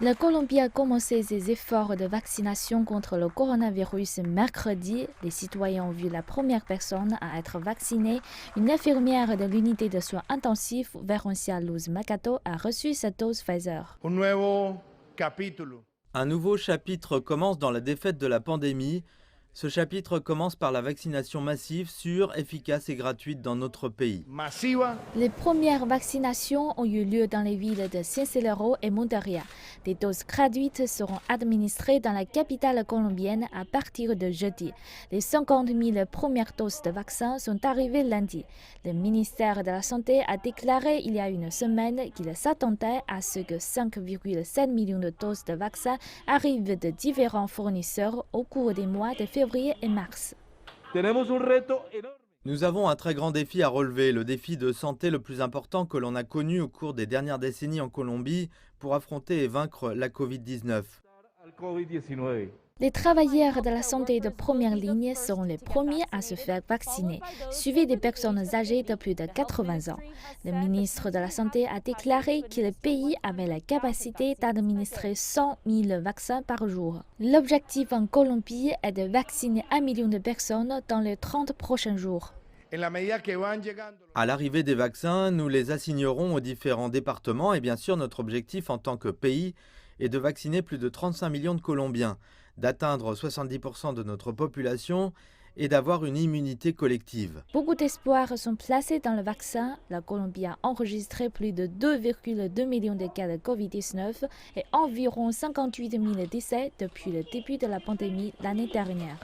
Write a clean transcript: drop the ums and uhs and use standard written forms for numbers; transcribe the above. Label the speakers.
Speaker 1: La Colombie a commencé ses efforts de vaccination contre le coronavirus mercredi. Les citoyens ont vu la première personne à être vaccinée. Une infirmière de l'unité de soins intensifs, Veroncia Luz Macato, a reçu sa dose Pfizer.
Speaker 2: Un nuevo capítulo.
Speaker 3: Un nouveau chapitre commence dans la défaite de la pandémie. Ce chapitre commence par la vaccination massive, sûre, efficace et gratuite dans notre pays.
Speaker 2: Masiva.
Speaker 1: Les premières vaccinations ont eu lieu dans les villes de Cincelejo et Montería. Des doses gratuites seront administrées dans la capitale colombienne à partir de jeudi. Les 50 000 premières doses de vaccins sont arrivées lundi. Le ministère de la Santé a déclaré il y a une semaine qu'il s'attendait à ce que 5,7 millions de doses de vaccins arrivent de différents fournisseurs au cours des mois de février et mars.
Speaker 3: Nous avons un très grand défi à relever, le défi de santé le plus important que l'on a connu au cours des dernières décennies en Colombie pour affronter et vaincre la Covid-19.
Speaker 1: Les travailleurs de la santé de première ligne seront les premiers à se faire vacciner, suivis des personnes âgées de plus de 80 ans. Le ministre de la Santé a déclaré que le pays avait la capacité d'administrer 100 000 vaccins par jour. L'objectif en Colombie est de vacciner 1 million de personnes dans les 30 prochains jours.
Speaker 3: À l'arrivée des vaccins, nous les assignerons aux différents départements et bien sûr notre objectif en tant que pays est de vacciner plus de 35 millions de Colombiens, d'atteindre 70% de notre population et d'avoir une immunité collective.
Speaker 1: Beaucoup d'espoirs sont placés dans le vaccin. La Colombie a enregistré plus de 2,2 millions de cas de Covid-19 et environ 58 000 décès depuis le début de la pandémie l'année dernière.